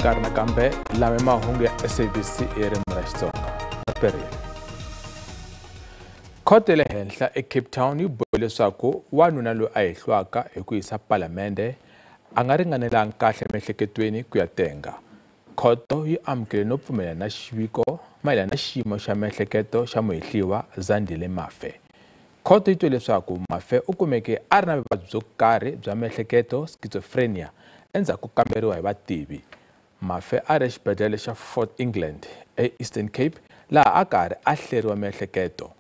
nkarhi nakambe lama mahungu ya SABC ririmi ra Xitsonga aperile. Khoto le henhla eCape Town yi bohe leswaku wanuna loyi a hehlwaka hi ku yisa palamende a nga ringanelangi kahle miehleketweni ku ya tenga. Khoto yi amukele no pfumela na xiviko mayelana na xiyimo xa miehleketo xa muhehliwa Zandile Mafe. Khoto yi twe leswaku Mafe u kumeke a ri na vuvabyi byo karhi bya miehleketo schizophrenia endzhaku ku kamberiwa hi vativi. Mafe a ri exibedhlele xa Fort England eEastern Cape laha a karhi a hleriwa miehleketo.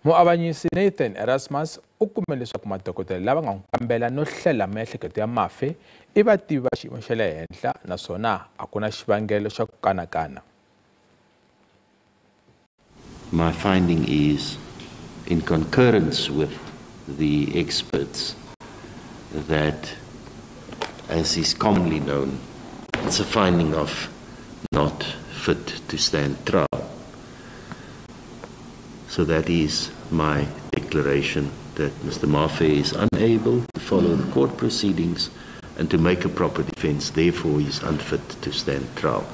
Muavanyisi Nathan Erasmus u kume leswaku madokodela lava nga n'wi kambela no hlela miehleketo ya Mafe i vativi va xiyimo xa le henhla naswona a ku na xivangelo xa ku kanakana. My finding is in concurrence with the experts that, as is commonly known, it's a finding of not fit to stand trial. So that is my declaration that Mr. Mafe is unable to follow the court proceedings and to make a proper defense, therefore he is unfit to stand trial.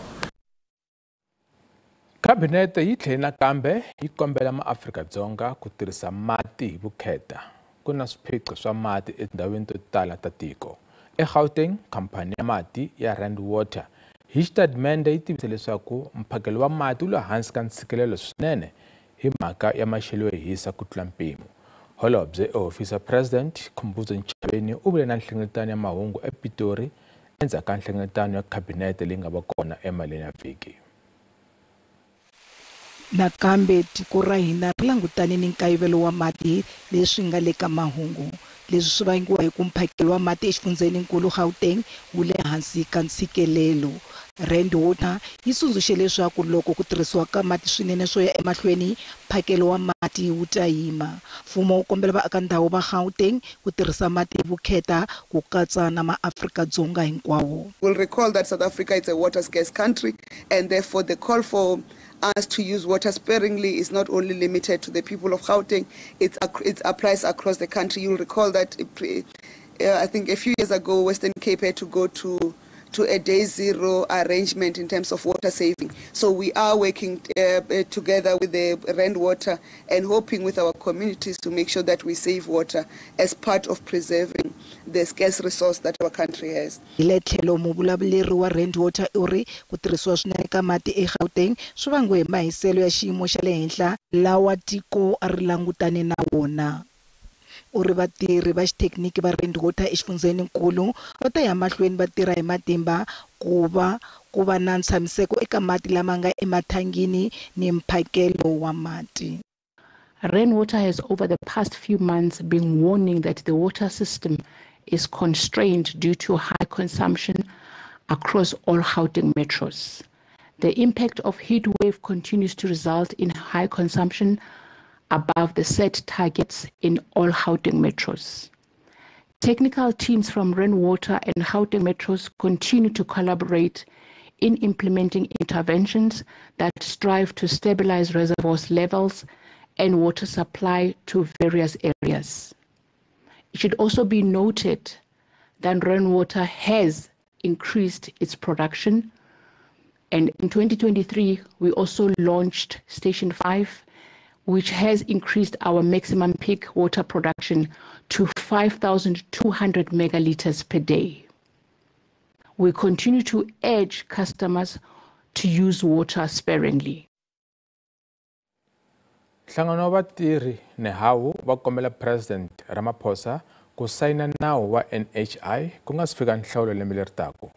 Cabinet yi tlhela nakambe yi kombela maAfrika-Dzonga ku tirhisa mati hi vukheta. Ku na swiphiqo swa mati etindhawini to tala ta tiko. eGauteng, khampani ya mati ya Rand Water hi xitatimende yi tivise leswaku mphakelo wa mati wu le hansi ka ntshikelelo swinene hi mhaka ya maxelo yo hisa ku tlula mpimo. Holobye ehofisi ya President Khumbudzo Ntshavheni u vule na nhlengeletano ya mahungu ePitori endzhaku ka nhlengeletano ya khabinete leyi nga va kona emaleni ya vhiki. Nakambe tiko ra hina ri langutane ni nkayivelo wa mati leswi nga le ka Mahungu. Leswi swi vangiwa hi ku mphakelo wa mati exifundzeninkulu Gauteng wu le hansi ka ntshikelelo. Rand Water yi tsundzuxe leswaku loko ku tirhisiwa ka mati swinene swo ya emahlweni mphakelo wa mati wu ta yima. Mfumo wu kombela vaakandhawu va Gauteng ku tirhisa mati hi vukheta ku katsa na maAfrika-Dzonga hinkwawo. We'll recall that South Africa is a water scarce country, and therefore the call for us to use water sparingly is not only limited to the people of Gauteng, it applies across the country. You'll recall that I think a few years ago Western Cape had to go to a day zero arrangement in terms of water saving. So we are working together with the Rand Water and hoping with our communities to make sure that we save water as part of preserving the scarce resource that our country has. Iletlhelo muvulavuleri wa Rand Water uri ku tirhisiwa swinene ka mati eGauteng swi vangiwe hi mahiselo ya xiyimo xa le henhla lawa tiko a ri langutane na wona. Uri vatirhi va xithekiniki va Rand Water exifundzeninkulu va ta ya mahlweni va tirha hi matimba ku va na ntshamiseko eka mati lama nga emathangini ni mphakelo wa mati. Rand Water has over the past few months been warning that the water system is constrained due to high consumption across all Gauteng metros. The impact of heat wave continues to result in high consumption above the set targets in all Gauteng metros. Technical teams from Rand Water and Gauteng metros continue to collaborate in implementing interventions that strive to stabilize reservoirs levels and water supply to various areas. It should also be noted that Rand Water has increased its production, and in 2023 we also launched Station 5, which has increased our maximum peak water production to 5,200 megaliters per day. We continue to urge customers to use water sparingly. Nhlangano wa vatirhi nehawu va kombela President Ramaphosa ku sayina nawu wa NHI ku nga si fika nhlawulo lembe leri taka.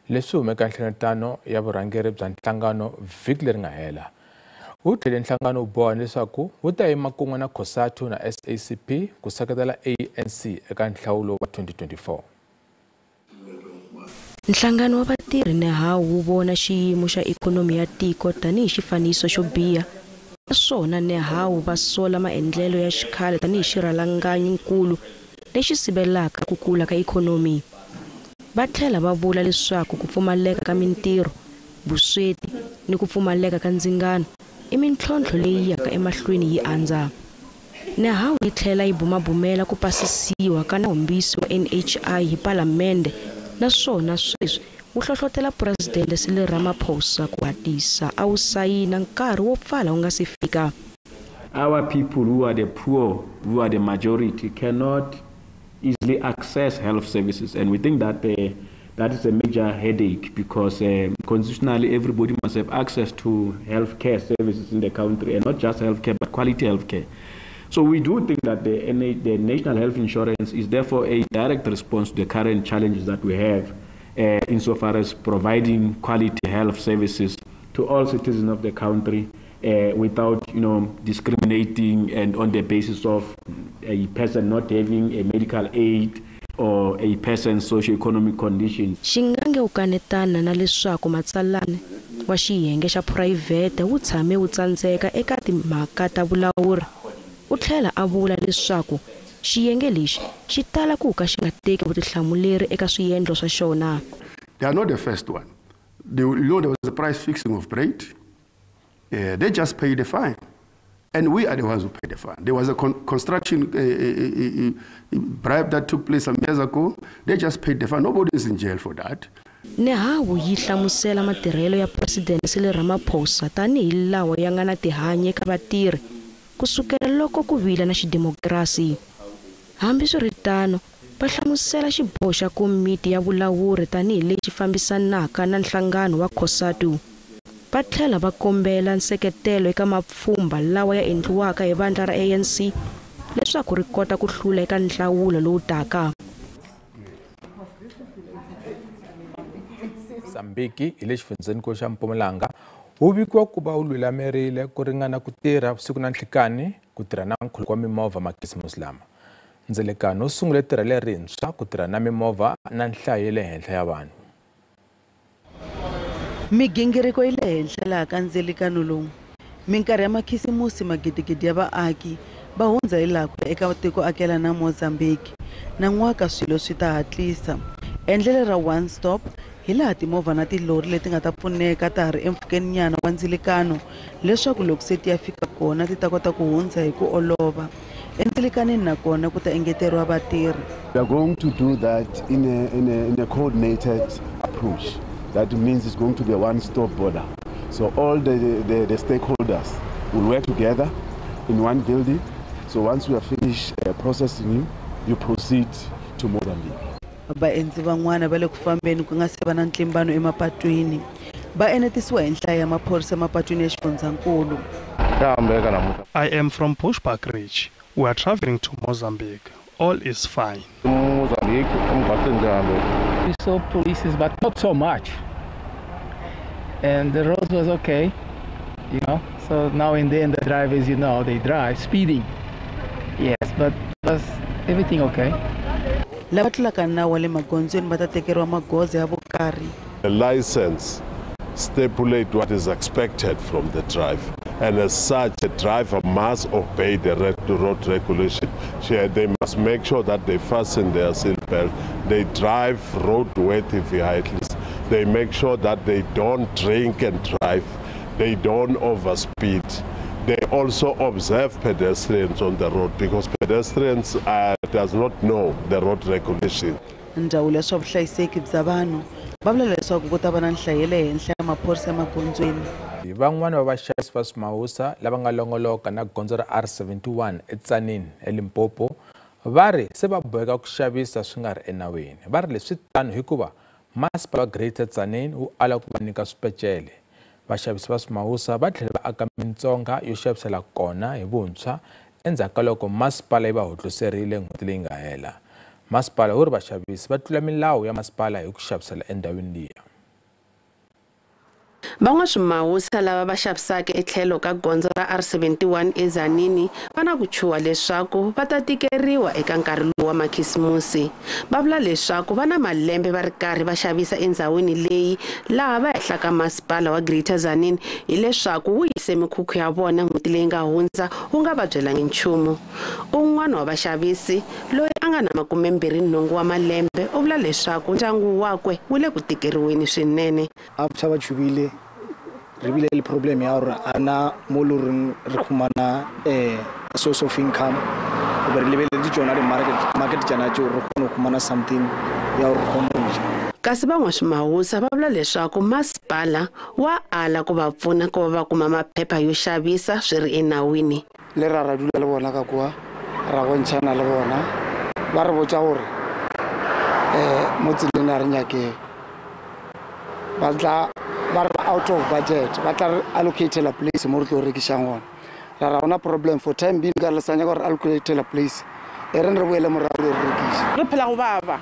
Leswi humeka nhlengeletano ya vurhangeri bya nhlangano vhiki leri nga hela. Wu tlhele nhlangano wu boha leswaku wu ta yima kun'we na COSATU na SABC ku seketela ANC eka nhlawulo wa 2024. Nhlangano wa vatirhi nehawu wu vona xiyimo xa ikhonomi ya tiko tanihi xifaniso xo biha. Naswona nehawu va sola maendlelo ya xikhale tanihi xirhalanganyikulu lexi sivelaku ku kula ka ikhonomi. Va tlhela va vula leswaku ku pfumaleka ka mintirho, vusweti ni ku pfumaleka ka ndzingano i mintlhontlho leyi yaka emahlweni yi andza. Nehawu yi tlhela yi bumabumela ku pasisiwa ka nawumbisi wa NHI hi palamende, naswona sweswi wu hlohlotela President Cyril Ramaphosa ku hatisa a wu sayina nkarhi wo pfala wu nga si fika. Our people who are the poor, who are the majority, cannot easily access health services, and we think that that is a major headache because constitutionally everybody must have access to healthcare services in the country, and not just healthcare but quality healthcare. So we do think that the National Health Insurance is therefore a direct response to the current challenges that we have insofar as providing quality health services to all citizens of the country without, discriminating and on the basis of a person not having a medical aid or a person's socio-economic condition. Xingange u kanetana na leswaku matsalane wa xiyenge xa phurayivhete wu tshame wu tsandzeka eka timhaka ta vulawuri. U tlhela a vula leswaku xiyenge lexi xi tala ku ka xi nga teki vutihlamuleri eka swiyendlo swa xona. They are not the first one. There was a price fixing of bread. They just paid the fine. And we are the ones who paid the fine. There was a construction bribe that took place some years ago. They just paid the fine. Nobody is in jail for that. Nehawu yi hlamusela matirhelo ya President Cyril Ramaphosa tanihi lawa ya nga na tihanyi eka vatirhi kusukela loko ku vila na xidemokirasi. Hambi swiritano va hlamusela xiboho xa komiti ya vulawuri tanihi lexi fambisanaka na nhlangano wa COSATU. Va tlhela va kombela nseketelo eka mapfhumba lawa ya endliwaka hi vandla ra ANC leswaku ri kota ku hlula eka nhlawulo lowu taka. Sambiki hi le xifundzeninkulu xa Mpumalanga wu vikiwa ku va wu lulamerile ku ringana ku tirha vusiku na nhlikani ku tirha na nkhuluko wa mimovha makhisimusi lama. Ndzilekano wu sungule tirha lerintshwa ku tirha na mimovha na nhlayo ya le henhla ya vanhu. Migingiriko yi le henhla laha ka ndzilekano lowu. Minkarhi ya makhisimusi magidigidi ya vaaki va hundza hi laha ku eka tiko akela na Mozambique. Na n'waka swilo swi ta hatlisa. Endlelo ra one stop hi laha timovha na tilori leti nga ta pfuneka ta ha ri empfhukeni nyana wa ndzilekano leswaku loko se ti ya fika kona ti ta kota ku hundza hi ku olova. Endzelekaneni nakona ku ta engeteriwa vatirhi. We are going to do that in a coordinated approach. That means it's going to be a one-stop border. So all the stakeholders will work together in one building. So once we are finished processing you proceed to Mozambique. Vaendzi van'wana va le ku fambeni ku nga se va na ntlimbano emapatwini. Va enetisiwa hi nhlayo ya maphorisa mapatwini ya xifundzhankulu. I am from Bushbuck Ridge. We are traveling to Mozambique. All is fine. We saw police, but not so much. And the road was okay, So now in the end, the drivers, they drive speeding. Yes, but was everything okay? Lava tlulaka nawu wa le magondzweni va ta tekeriwa magoza ya vukarhi. The license stipulate what is expected from the driver, and as such a driver must obey the road regulation. They must make sure that they fasten their seat belt, they drive roadworthy vehicles, they make sure that they don't drink and drive, they don't overspeed. They also observe pedestrians on the road because pedestrians does not know the road regulation. Ndzawulo ya swa vuhlayiseki bya vanhu va vula leswaku ku ta va na nhlayo ya le henhla ya maphorisa emagondzweni. Van'wana va vaxavisi va swimawusa lava nga longoloka na gondzo ra R71 eTzaneen eLimpopo va ri se va boheka ku xavisa swi nga ri enawini. Va ri leswi tano hikuva masipala wa Greater Tzaneen wu ala ku va nyika swipecele. Vaxavisi va swimawusa va tlhela va aka mitsonga yo xavisela kona hi vuntshwa endzhaku ka loko masipala yi va hotloserile n'hweti leyi nga hela. Masipala wu ri vaxavisi va tlula milawu ya masipala hi ku xavisela endhawini liya. Van'waswimawusa lava va xavisaka etlhelo ka gondzo ra R71 eZanini va na ku chuha leswaku va ta tikeriwa eka nkarhi lowu wa makhisimusi. Va vula leswaku va na malembe va ri karhi va xavisa endhawini leyi laha va ehlaka masipala wa Greater Tzaneen hileswaku wu yise mikhukhu ya vona n'hweti leyi nga hundza wu nga va byelangi nchumu. Un'wana wa vaxavisi loyi a nga na 28 wa malembe u vula leswaku ndyangu wakwe wu le ku tikeriweni swinene. After va chuvile rivile le problem ya hore ana mo loreng re khumana source of income ba re lebele di tsona le market tsana tjo re khona khumana something ya hore khona. kasi van'waswimawusa va vula leswaku masipala wa ala ku va pfuna ku va kuma maphepha yo xavisa swi ri enawini. Le ra dula le bona ka kwa ra bontshana le bona ba re botsa gore mo tseleng a re nyake ba tla ba re out of budget ba tla allocate la place mo re tlo rekisang ona ra una problem for time being ka le sanya gore allocate la place e re boele mo ra re rekisa re phela go baba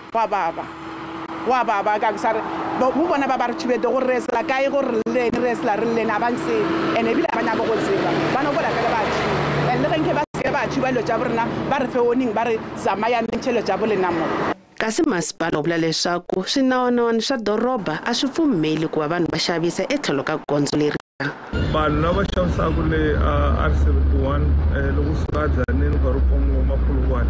wa baba ka sare bo bona ba ba re tshibete go resela kae go re resela re lena ba ntse ene bile ba nyaka go tseba ba no bola ka ba tshi ene re nke ba se ba tshi ba lo tsa borena ba re fe warning ba re zamaya ntshelo tsa bolena mo. Kasi masipala vula leswaku swinawanawani swa doroba a swi pfumeli ku va vanhu va xavisa etlhelo ka gondzo leri. Vanhu lava xavisaka le R71 loko suka Dzanini ka Rupongo Mapulwana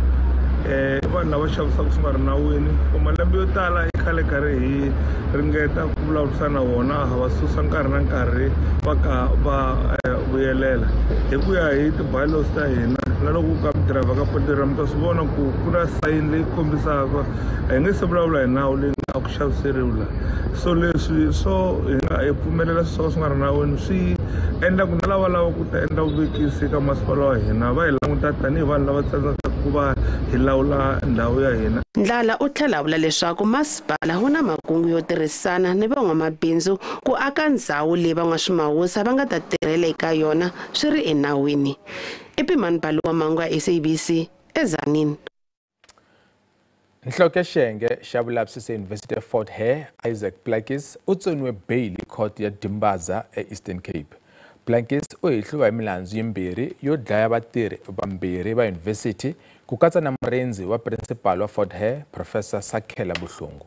vanhu lava xavisaka swi nga ri nawini for malembe yo tala i khale karhi hi ringeta ku vulavurisana vona va susa nkarhi na nkarhi va ka va vuyelela hi ku ya hi ti-bylaws ta hina na loko ka driver ka potera mi ta swi vona ku na sayini leyi kombisaka hi nge se vulavula hi nawu leyi nga ku xaviseriwa so leswi swo hi nga pfumelela swo swi nga ri nawini swi endla ku na lava lava ku ta endla vuvekisi ka masipala wa hina va hi languta tanihi vanhu lava tsandzaka ku va hi lawula ndhawu ya hina. Ndlala u tlhela vula leswaku masipala wu na makungu yo tirhisana ni van'wamabindzu ku aka ndhawu leyi van'waswimawusa va nga ta tirhela eka yona swi ri enawini. Ipimani Balo wa Mahungu ya SABC eZanini. Nhloko ya xiyenge xa vulavisisi University of Fort Hare Isaac Plakis u tsoniwe bail court ya Dimbaza eEastern Cape. Plakis u hehliwa hi milandzu yimbirhi yo dlaya vatirhi vambirhi va university ku katsa na murenzi wa principal wa Fort Hare Professor Sakhela Buhlungu.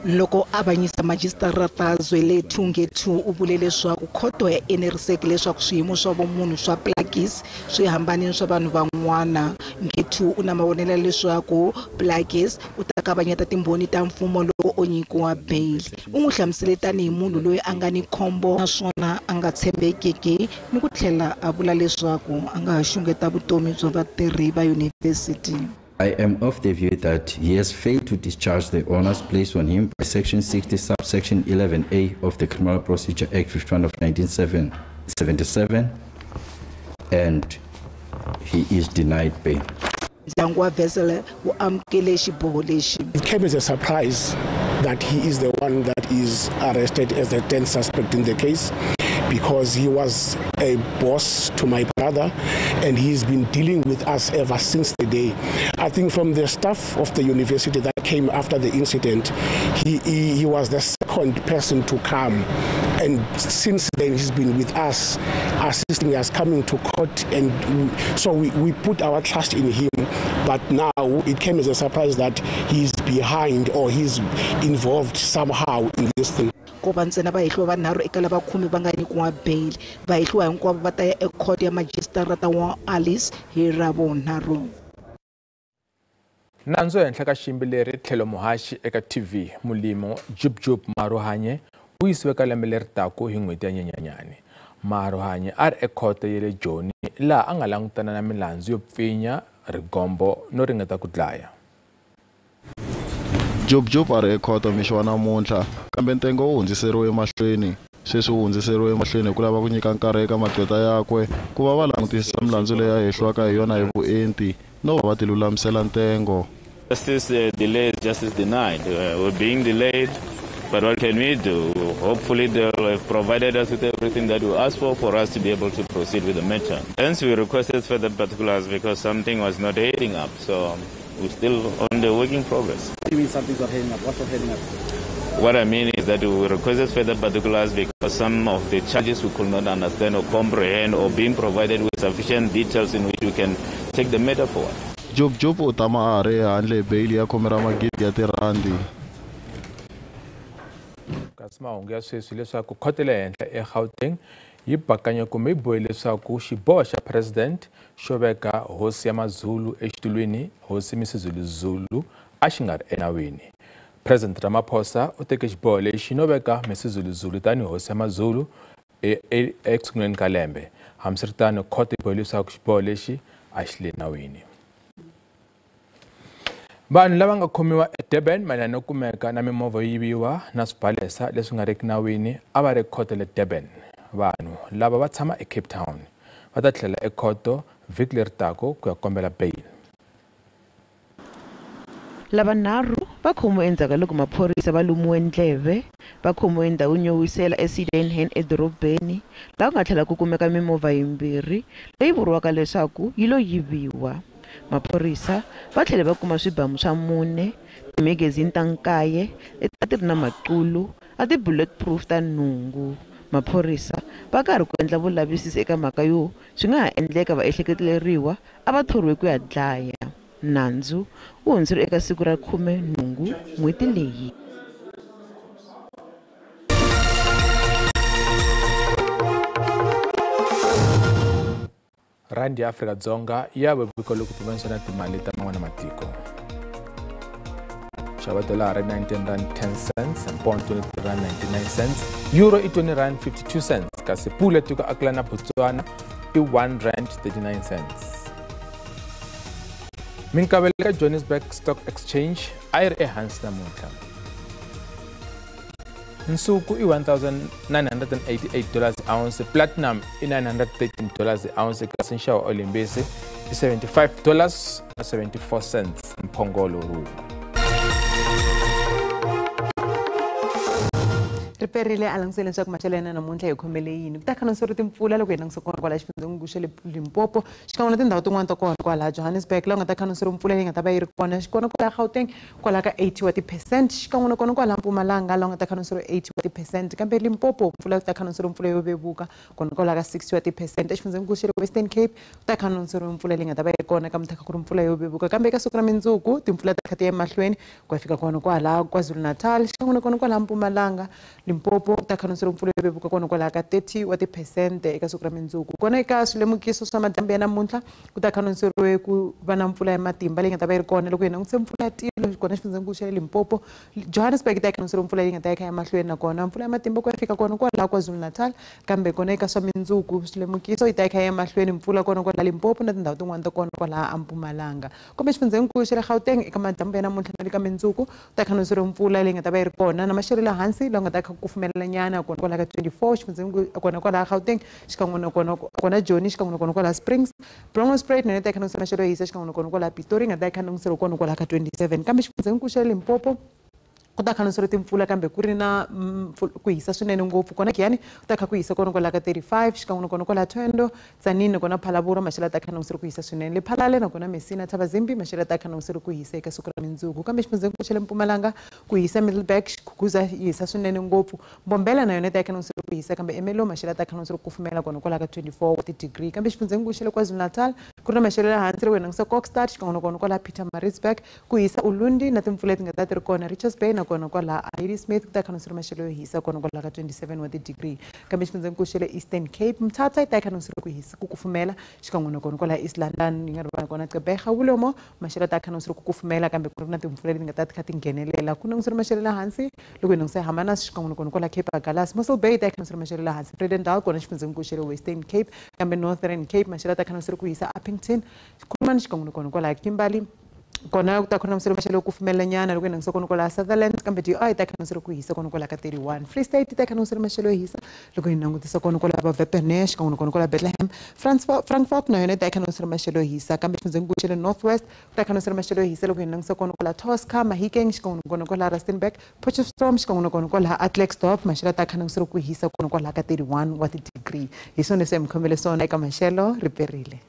Loko avanyisa magistrata Zwelethu Ngethu u vule leswaku khoto ya eneriseke leswaku swiyimo swa vumunhu swa Plakis swi hambanile swa vanhu van'wana. Ngethu u na mavonelo leswaku Plakis u ta kavanyeta timbhoni ta mfumo loko o nyikiwa bail. U n'wi hlamusele tanihi munhu loyi a nga ni khombo naswona a nga tshembekiki ni ku tlhela a vula leswaku a nga ha xungeta vutomi bya vatirhi va university. I am of the view that he has failed to discharge the honors placed on him by Section 60, subsection 11A of the Criminal Procedure Act 51 of 1977, and he is denied bail. It came as a surprise that he is the one that is arrested as the 10th suspect in the case, because he was a boss to my brother and he's been dealing with us ever since the day. I think from the staff of the university that came after the incident, he was the second person to come, and since then he's been with us, assisting us, coming to court, and so we put our trust in him. But now it came as a surprise that he's behind or he's involved somehow in this thing. Ko ntsena va hehliwa vanharhu eka lava khumi va nga nyikiwa bail. Va hehliwa hinkwavo va ta ya ekhoto ya magistrata wa Alice hi Ravunharhu. Nandzu henhla ka xiyimbeleri tlhelo muhaxi eka TV mulimo Jub Maruhanye u yisiwe ka lembe leri taku hi n'hweti ya Nyenyanyani. Maruhanye a ri ekhoto ya le Joni laha a nga langutana na milandzu yo pfinya, rigombo no ringeta ku dlaya. Jub a ri ekhoto mixo wa namuntlha kambe ntengo wu hundziseriwe emahlweni. Sweswi wu hundziseriwe emahlweni ku lava ku nyika nkarhi eka matlota yakwe ku va va langutisisa milandzu leyi a hehliwaka hi yona hi vuenti no va va ti lulamisela ntengo. Justice delayed, justice denied. We're being delayed, but what can we do? Hopefully they'll have provided us with everything that we asked for us to be able to proceed with the matter. Hence we requested further particulars because something was not heading up, so we're still on the work in progress. You mean something's not heading up? What's not heading up? What I mean is that we requested further particulars because some of the charges we could not understand or comprehend or being provided with sufficient details in which we can take the matter forward. Jub u tama a ri handle bail ya khomera magidi ya tirandi. Kasi mahungu ya sweswi leswaku khoto le henhla eGauteng yi bakanya kumbe yi bohe leswaku xiboho xa president xo veka hosi ya Mazulu exitulwini hosi Misizulu Zulu a xi nga ri enawini. President Ramaphosa u teke xiboho lexi no veka Misizulu Zulu tani hosi ya Mazulu ekusunguleni ka lembe. Hambiswiritano khoto yi bohe leswaku xiboho lexi a xi le nawini. Vanhu lava nga khomiwa Durban mayelana no kumeka na mimovha yo yiviwa na swibalesa leswi nga riki nawini a va ri khoto le Durban. Vanhu lava va tshama eCape Town va ta tlhela ekhoto vhiki leri taka ku ya kombela bail. Lava nharhu va khomiwe endzhaku loko maphorisa va lumiwe ndleve va khomiwe endhawini yo wisela eSidenhen edorobeni laha ku nga tlhela ku kumeka mimovha yimbirhi leyi vuriwaka leswaku yi lo yiviwa. Maphorisa va tlhela va kuma swibamu swa 4, timagazini ta 9 leti ti ri na maqulu a ti bulletproof ta 8. Maphorisa va karhi ku endla vulavisisi eka mhaka yo swi nga ha endleka va ehleketeleriwa a va thoriwe ku ya dlaya. Nandzu wu hundzile eka siku ra 18 n'hweti leyi. Randi ya Afrika-Dzonga ya vevuka loko pimanisiwa na timali ta man'wana matiko. Xava dolara 19 rand 10 cents, pound 23 rand 99 cents, euro i 20 rand 52 cents, kasi pula tiko akla na Botswana i 1 rand 39 cents. Minkavelo ka Johannesburg Stock Exchange a yi ri ehansi namuntlha. Nsuku i $1,988 ounce, platinum i $913 ounce, kasi nxavo wa olimbisi i $75.74 mphongolo ru. Riperile a langutisela leswaku maxelo ya namuntlha hi khomele yini. Ku ta khanonseriwa timpfula loko hi langutisa kona kwala xifundzeni xa le Limpopo xikan'we na tindhawu tin'wana ta kona kwala Johannesburg laha ku nga ta khanonseriwa mpfula leyi nga ta va yi ri kona xikona kwala Gauteng kwala ka 80% xikan'we na kona kwala Mpumalanga laha ku nga ta khanonseriwa 80%, kambe Limpopo mpfula ku ta khanonseriwa mpfula yo vevuka kona kwala ka 60%. Exifundzeni xa le Western Cape ku ta khanonseriwa mpfula leyi nga ta va yi ri kona ka mithaka ku ri mpfula yo vevuka, kambe eka siku ra mundzuku timpfula ta kha ti ya emahlweni ku ya fika kona kwala KwaZulu-Natal xikan'we na kona kwala Mpumalanga, Limpopo ta khanonseriwa mpfula yo vevuka kona kwala ka 30% eka siku ra mundzuku. Kona eka swilemukiso swa madyambu ya namuntlha ku ta khanonseriwe ku va na mpfula ya matimba leyi nga ta va yi ri kona loko hi langutise mpfula ya tilo kona xifundzeni xa le Limpopo. Johannesburg ta khanonseriwa mpfula leyi nga ta ya ya mahlweni nakona mpfula ya matimba ku ya fika kona kwala KwaZulu-Natal, kambe kona eka swa mundzuku swilemukiso yi ta ya mahlweni mpfula kona kwala Limpopo na tindhawu tin'wana ta kona kwala Mpumalanga. Kumbe xifundzeni xa le Gauteng eka madyambu ya namuntlha na le ka mundzuku ta khanonseriwa mpfula leyi nga ta va yi ri kona na maxelo le hansi laha nga ta kufumela nyana kona kwala ka 24 xifundzeni kona kwala Gauteng xikan'we na kona Joni xikan'we na kona kwala Springs. Bronxspruit na ta khanonseriwa maxelo yo hisa xikan'we na kona kwala Pitori nga ta khanonseriwa kona kwala ka 27, kambe xifundzeni xa le Limpopo ku ta khanonseriwa timpfula kambe ku ri na ku hisa swinene ngopfu. Kona Giyani ku ta kha ku hisa kona kwala ka 35 xikan'we na kona kwala Twendo, Tzaneen kona Phalaborwa maxelo ta khanonseriwa ku hisa swinene, le Phalale na kona Messina, Thabazimbi maxelo ta khanonseriwa ku hisa eka siku ra mundzuku, kambe xifundzeni xa le Mpumalanga ku hisa, Middleburg Guza yi hisa swinene ngopfu, Mbombela na yona ta khanonseriwa ku hisa, kambe Emelo maxelo ta khanonseriwa ku kufumela kona kwala ka 24 wa degree, kambe xifundzeni xa le KwaZulu-Natal ku ri na maxelo ya hansi loko hi langutisa Kokstad xikan'we na kona kwala Pietermaritzburg ku hisa, Ulundi na timpfula leti nga ta ti ri kona, Richards Bay na kona kwala Smith ku ta khanonseriwa maxelo yo hisa kona kwala ka 27 wa degree, kambe xifundzeni xa le Eastern Cape Mthatha ta khanonseriwa ku hisa ku kufumela xikan'we na kona kwala East London yi nga ri kona Gqeberha Wulomo maxelo ta khanonseriwa ku kufumela kambe ku ri na timpfula leti nga ta ti kha ti nghenelela. Ku languseriwa maxelo le hansi loko hi langutisa Hermanus xikan'we na kona kwala Cape Agulhas, Mossel Bay ta khanonseriwa maxelo le hansi, Vredendal kona xifundzeni xa le Western Cape, kambe Northern Cape maxelo ta khanonseriwa ku hisa, Uppington, Kuruman xikan'we na kona kwala Kimberley kona ku ta khanonseriwa maxelo yo kufumela nyana loko hi langutisa kona kwala Sutherland, kambe DI ta khanonseriwa ku hisa kona kwala ka 31, Free State ta khanonseriwa maxelo yo hisa loko hi langutisa kona kwala va Wepernege xikan'we na kona kwala Bethlehem, Frankfurt na yona ta khanonseriwa maxelo yo hisa, kambe xifundzeni xa le Northwest ku ta khanonseriwa maxelo yo hisa loko hi langutisa kona kwala Tosca, Mahikeng xikan'we na kona kwala Rustenburg, Potchefstroom xikan'we na kona kwala Atleksdorp maxelo ta khanonseriwa ku hisa kona kwala ka 31 wa degree. Hi swona leswi hi mi khomele swona eka maxelo riperile.